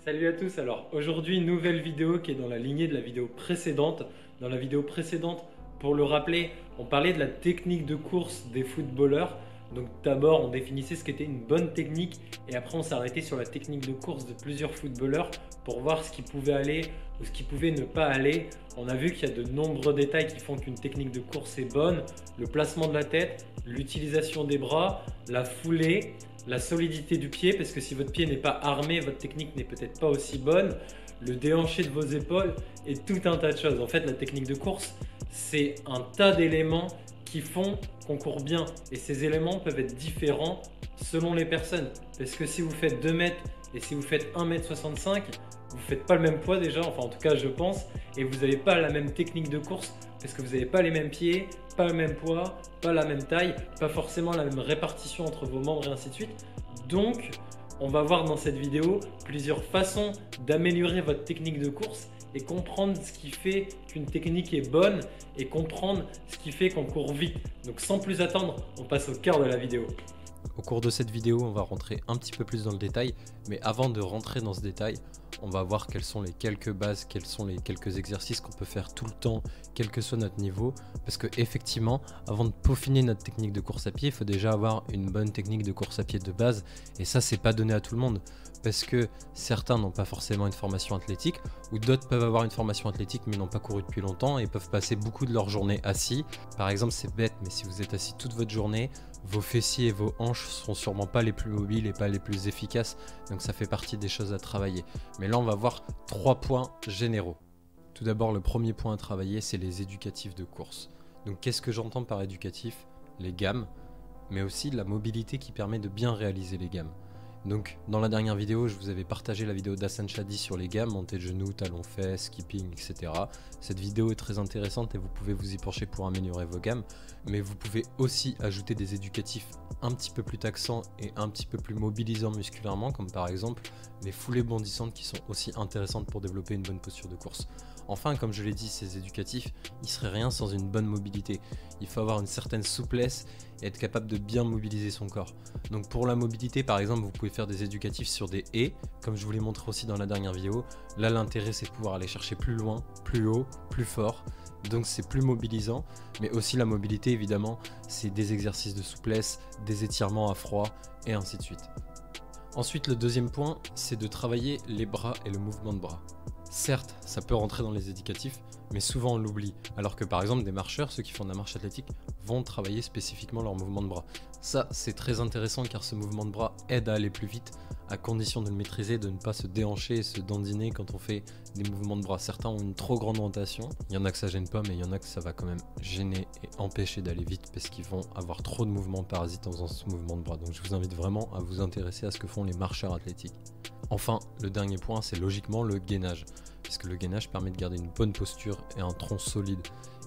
Salut à tous, alors aujourd'hui nouvelle vidéo qui est dans la lignée de la vidéo précédente. Dans la vidéo précédente, pour le rappeler, on parlait de la technique de course des footballeurs. Donc d'abord on définissait ce qu'était une bonne technique et après on s'est arrêté sur la technique de course de plusieurs footballeurs pour voir ce qui pouvait aller ou ce qui pouvait ne pas aller. On a vu qu'il y a de nombreux détails qui font qu'une technique de course est bonne: le placement de la tête, l'utilisation des bras, la foulée, la solidité du pied, parce que si votre pied n'est pas armé, votre technique n'est peut-être pas aussi bonne, le déhanché de vos épaules et tout un tas de choses. En fait, la technique de course, c'est un tas d'éléments qui font qu'on court bien. Et ces éléments peuvent être différents selon les personnes. Parce que si vous faites 2 mètres et si vous faites 1,65 m, vous ne faites pas le même poids déjà, enfin en tout cas je pense, et vous n'avez pas la même technique de course parce que vous n'avez pas les mêmes pieds, pas le même poids, pas la même taille, pas forcément la même répartition entre vos membres et ainsi de suite. Donc on va voir dans cette vidéo plusieurs façons d'améliorer votre technique de course et comprendre ce qui fait qu'une technique est bonne et comprendre ce qui fait qu'on court vite. Donc sans plus attendre, on passe au cœur de la vidéo. Au cours de cette vidéo, on va rentrer un petit peu plus dans le détail, mais avant de rentrer dans ce détail, on va voir quelles sont les quelques bases, quels sont les quelques exercices qu'on peut faire tout le temps, quel que soit notre niveau, parce que effectivement, avant de peaufiner notre technique de course à pied, il faut déjà avoir une bonne technique de course à pied de base, et ça c'est pas donné à tout le monde, parce que certains n'ont pas forcément une formation athlétique, ou d'autres peuvent avoir une formation athlétique mais n'ont pas couru depuis longtemps et peuvent passer beaucoup de leur journée assis. Par exemple, c'est bête, mais si vous êtes assis toute votre journée, vos fessiers et vos hanches seront sûrement pas les plus mobiles et pas les plus efficaces, donc ça fait partie des choses à travailler. Mais là on va voir 3 points généraux. Tout d'abord, le premier point à travailler, c'est les éducatifs de course. Donc qu'est-ce que j'entends par éducatif? Les gammes, mais aussi la mobilité qui permet de bien réaliser les gammes. Donc dans la dernière vidéo, je vous avais partagé la vidéo d'Hassan Chadi sur les gammes, montée de genoux, talons fesses, skipping, etc. Cette vidéo est très intéressante et vous pouvez vous y pencher pour améliorer vos gammes, mais vous pouvez aussi ajouter des éducatifs un petit peu plus taxants et un petit peu plus mobilisants musculairement, comme par exemple les foulées bondissantes qui sont aussi intéressantes pour développer une bonne posture de course. Enfin, comme je l'ai dit, ces éducatifs, ils seraient rien sans une bonne mobilité. Il faut avoir une certaine souplesse et être capable de bien mobiliser son corps. Donc pour la mobilité, par exemple, vous pouvez faire des éducatifs sur des haies, comme je vous l'ai montré aussi dans la dernière vidéo. Là, l'intérêt, c'est de pouvoir aller chercher plus loin, plus haut, plus fort. Donc c'est plus mobilisant, mais aussi la mobilité, évidemment, c'est des exercices de souplesse, des étirements à froid, et ainsi de suite. Ensuite, le deuxième point, c'est de travailler les bras et le mouvement de bras. Certes, ça peut rentrer dans les éducatifs, mais souvent on l'oublie. Alors que par exemple des marcheurs, ceux qui font de la marche athlétique, vont travailler spécifiquement leur mouvement de bras. Ça, c'est très intéressant car ce mouvement de bras aide à aller plus vite, à condition de le maîtriser, de ne pas se déhancher et se dandiner quand on fait des mouvements de bras. Certains ont une trop grande rotation, il y en a que ça gêne pas, mais il y en a que ça va quand même gêner et empêcher d'aller vite parce qu'ils vont avoir trop de mouvements parasites en faisant ce mouvement de bras. Donc je vous invite vraiment à vous intéresser à ce que font les marcheurs athlétiques. Enfin, le dernier point, c'est logiquement le gainage, puisque le gainage permet de garder une bonne posture et un tronc solide.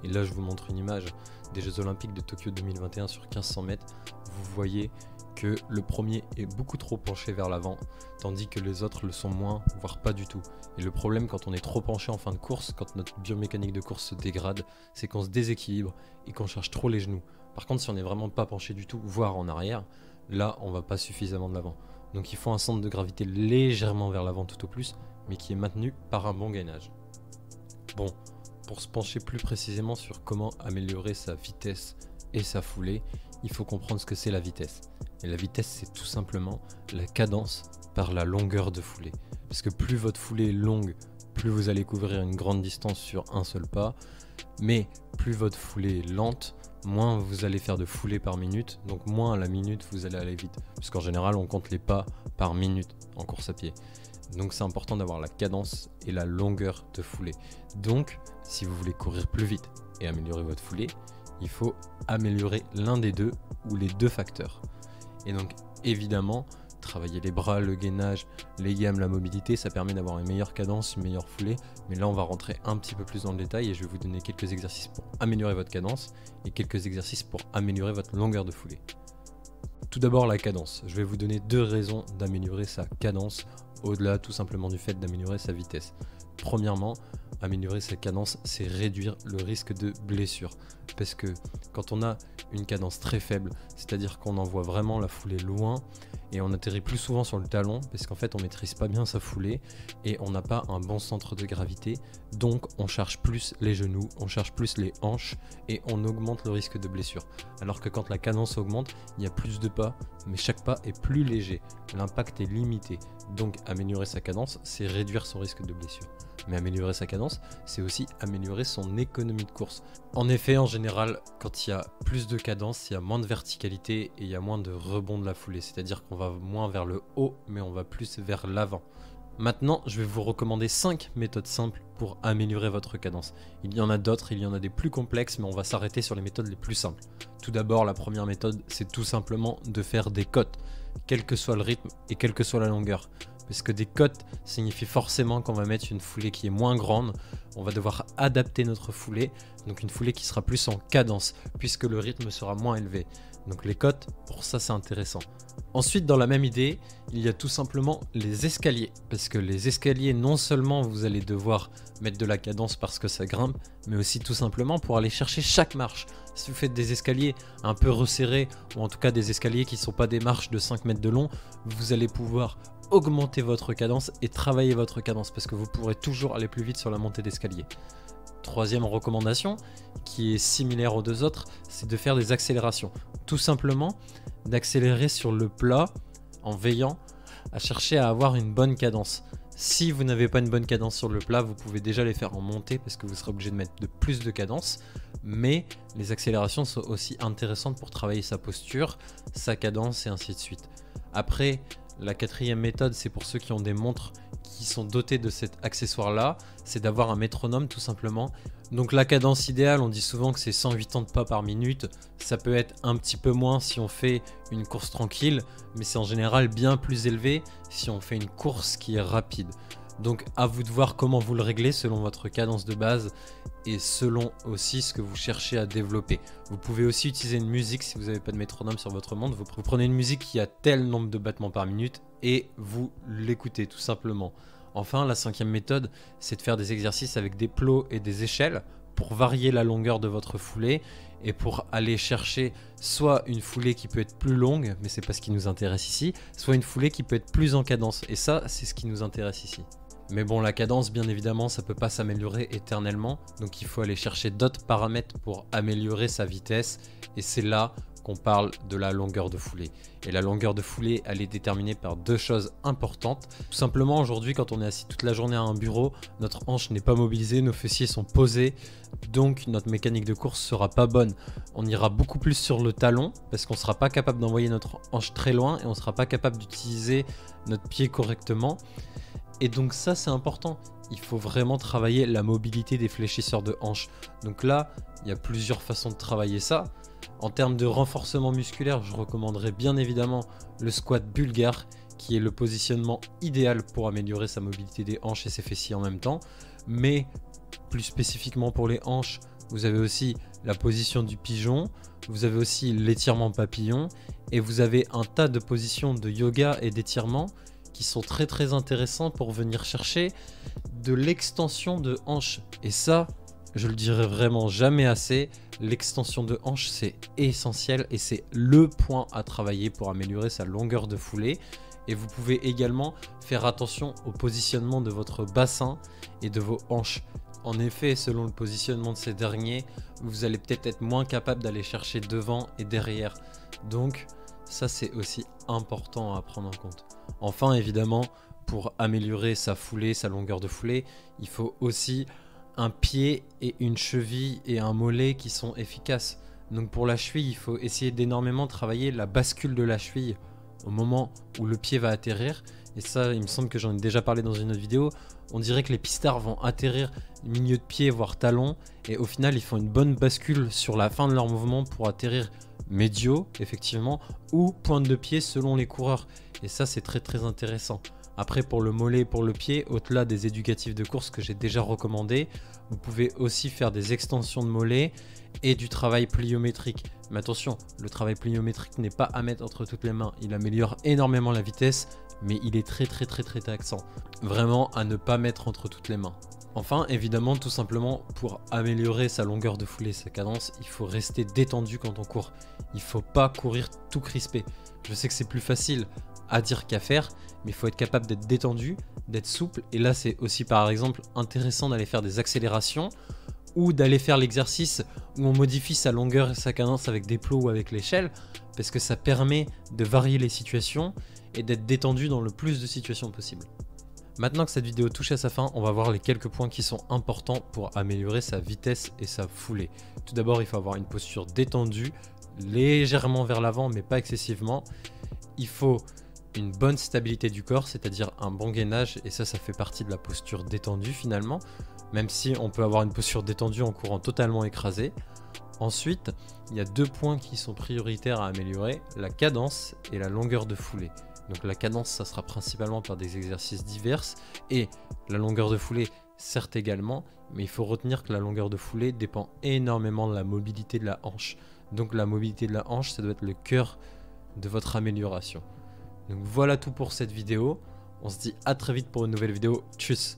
Et là, je vous montre une image des Jeux Olympiques de Tokyo 2021 sur 1500 mètres. Vous voyez que le premier est beaucoup trop penché vers l'avant, tandis que les autres le sont moins, voire pas du tout. Et le problème quand on est trop penché en fin de course, quand notre biomécanique de course se dégrade, c'est qu'on se déséquilibre et qu'on cherche trop les genoux. Par contre, si on n'est vraiment pas penché du tout, voire en arrière, là, on va pas suffisamment de l'avant. Donc il faut un centre de gravité légèrement vers l'avant tout au plus, mais qui est maintenu par un bon gainage. Bon, pour se pencher plus précisément sur comment améliorer sa vitesse et sa foulée, il faut comprendre ce que c'est la vitesse. Et la vitesse, c'est tout simplement la cadence par la longueur de foulée. Parce que plus votre foulée est longue, plus vous allez couvrir une grande distance sur un seul pas, mais plus votre foulée est lente, moins vous allez faire de foulées par minute, donc moins à la minute vous allez aller vite. Parce qu'en général, on compte les pas par minute en course à pied. Donc c'est important d'avoir la cadence et la longueur de foulée. Donc, si vous voulez courir plus vite et améliorer votre foulée, il faut améliorer l'un des deux ou les deux facteurs. Et donc, évidemment, travailler les bras, le gainage, les gammes, la mobilité, ça permet d'avoir une meilleure cadence, une meilleure foulée. Mais là, on va rentrer un petit peu plus dans le détail et je vais vous donner quelques exercices pour améliorer votre cadence et quelques exercices pour améliorer votre longueur de foulée. Tout d'abord, la cadence. Je vais vous donner 2 raisons d'améliorer sa cadence, au-delà tout simplement du fait d'améliorer sa vitesse. Premièrement, améliorer sa cadence, c'est réduire le risque de blessure. Parce que quand on a une cadence très faible, c'est-à-dire qu'on envoie vraiment la foulée loin, et on atterrit plus souvent sur le talon parce qu'en fait on maîtrise pas bien sa foulée et on n'a pas un bon centre de gravité, donc on charge plus les genoux, on charge plus les hanches et on augmente le risque de blessure. Alors que quand la cadence augmente, il y a plus de pas, mais chaque pas est plus léger, l'impact est limité, donc améliorer sa cadence, c'est réduire son risque de blessure. Mais améliorer sa cadence, c'est aussi améliorer son économie de course. En effet, en général, quand il y a plus de cadence, il y a moins de verticalité et il y a moins de rebond de la foulée. C'est-à-dire qu'on va moins vers le haut, mais on va plus vers l'avant. Maintenant, je vais vous recommander 5 méthodes simples pour améliorer votre cadence. Il y en a d'autres, il y en a des plus complexes, mais on va s'arrêter sur les méthodes les plus simples. Tout d'abord, la première méthode, c'est tout simplement de faire des cotes, quel que soit le rythme et quelle que soit la longueur. Parce que des cotes signifie forcément qu'on va mettre une foulée qui est moins grande, on va devoir adapter notre foulée, donc une foulée qui sera plus en cadence, puisque le rythme sera moins élevé. Donc les cotes, pour ça c'est intéressant. Ensuite, dans la même idée, il y a tout simplement les escaliers, parce que les escaliers, non seulement vous allez devoir mettre de la cadence parce que ça grimpe, mais aussi tout simplement pour aller chercher chaque marche. Si vous faites des escaliers un peu resserrés, ou en tout cas des escaliers qui ne sont pas des marches de 5 mètres de long, vous allez pouvoir augmenter votre cadence et travailler votre cadence parce que vous pourrez toujours aller plus vite sur la montée d'escalier. Troisième recommandation, qui est similaire aux deux autres, c'est de faire des accélérations. Tout simplement d'accélérer sur le plat en veillant à chercher à avoir une bonne cadence. Si vous n'avez pas une bonne cadence sur le plat, vous pouvez déjà les faire en montée parce que vous serez obligé de mettre de plus de cadence. Mais les accélérations sont aussi intéressantes pour travailler sa posture, sa cadence et ainsi de suite. Après, la quatrième méthode, c'est pour ceux qui ont des montres qui sont dotées de cet accessoire-là, c'est d'avoir un métronome tout simplement. Donc la cadence idéale, on dit souvent que c'est 180 pas par minute, ça peut être un petit peu moins si on fait une course tranquille, mais c'est en général bien plus élevé si on fait une course qui est rapide. Donc à vous de voir comment vous le réglez selon votre cadence de base et selon aussi ce que vous cherchez à développer. Vous pouvez aussi utiliser une musique si vous n'avez pas de métronome sur votre montre. Vous prenez une musique qui a tel nombre de battements par minute et vous l'écoutez tout simplement. Enfin, la cinquième méthode, c'est de faire des exercices avec des plots et des échelles pour varier la longueur de votre foulée et pour aller chercher soit une foulée qui peut être plus longue, mais c'est pas ce qui nous intéresse ici, soit une foulée qui peut être plus en cadence. Et ça, c'est ce qui nous intéresse ici. Mais bon, la cadence, bien évidemment, ça peut pas s'améliorer éternellement, donc il faut aller chercher d'autres paramètres pour améliorer sa vitesse, et c'est là qu'on parle de la longueur de foulée. Et la longueur de foulée, elle est déterminée par deux choses importantes. Tout simplement, aujourd'hui, quand on est assis toute la journée à un bureau, notre hanche n'est pas mobilisée, nos fessiers sont posés, donc notre mécanique de course sera pas bonne. On ira beaucoup plus sur le talon, parce qu'on sera pas capable d'envoyer notre hanche très loin, et on sera pas capable d'utiliser notre pied correctement. Et donc ça, c'est important. Il faut vraiment travailler la mobilité des fléchisseurs de hanches. Donc là, il y a plusieurs façons de travailler ça. En termes de renforcement musculaire, je recommanderais bien évidemment le squat bulgare, qui est le positionnement idéal pour améliorer sa mobilité des hanches et ses fessiers en même temps. Mais plus spécifiquement pour les hanches, vous avez aussi la position du pigeon, vous avez aussi l'étirement papillon, et vous avez un tas de positions de yoga et d'étirement qui sont très très intéressants pour venir chercher de l'extension de hanche. Et ça, je le dirai vraiment jamais assez, l'extension de hanche c'est essentiel et c'est le point à travailler pour améliorer sa longueur de foulée. Et vous pouvez également faire attention au positionnement de votre bassin et de vos hanches. En effet, selon le positionnement de ces derniers, vous allez peut-être être moins capable d'aller chercher devant et derrière. Donc ça, c'est aussi important à prendre en compte. Enfin, évidemment, pour améliorer sa foulée, sa longueur de foulée, il faut aussi un pied et une cheville et un mollet qui sont efficaces. Donc pour la cheville, il faut essayer d'énormément travailler la bascule de la cheville au moment où le pied va atterrir. Et ça, il me semble que j'en ai déjà parlé dans une autre vidéo. On dirait que les pistards vont atterrir milieu de pied, voire talon. Et au final, ils font une bonne bascule sur la fin de leur mouvement pour atterrir médio, effectivement, ou pointe de pied selon les coureurs. Et ça, c'est très très intéressant. Après, pour le mollet et pour le pied, au-delà des éducatifs de course que j'ai déjà recommandé, vous pouvez aussi faire des extensions de mollet et du travail pliométrique. Mais attention, le travail pliométrique n'est pas à mettre entre toutes les mains. Il améliore énormément la vitesse, mais il est très taxant. Vraiment à ne pas mettre entre toutes les mains. Enfin, évidemment, tout simplement, pour améliorer sa longueur de foulée, sa cadence, il faut rester détendu quand on court. Il ne faut pas courir tout crispé. Je sais que c'est plus facile à dire qu'à faire, mais il faut être capable d'être détendu, d'être souple. Et là, c'est aussi par exemple intéressant d'aller faire des accélérations ou d'aller faire l'exercice où on modifie sa longueur et sa cadence avec des plots ou avec l'échelle, parce que ça permet de varier les situations et d'être détendu dans le plus de situations possible. Maintenant que cette vidéo touche à sa fin, on va voir les quelques points qui sont importants pour améliorer sa vitesse et sa foulée. Tout d'abord, il faut avoir une posture détendue, légèrement vers l'avant mais pas excessivement. Il faut une bonne stabilité du corps, c'est-à-dire un bon gainage, et ça fait partie de la posture détendue finalement, même si on peut avoir une posture détendue en courant totalement écrasé. Ensuite, il y a 2 points qui sont prioritaires à améliorer, la cadence et la longueur de foulée. Donc la cadence, ça sera principalement par des exercices divers, et la longueur de foulée, certes également, mais il faut retenir que la longueur de foulée dépend énormément de la mobilité de la hanche. Donc la mobilité de la hanche, ça doit être le cœur de votre amélioration. Donc voilà tout pour cette vidéo. On se dit à très vite pour une nouvelle vidéo. Tchuss!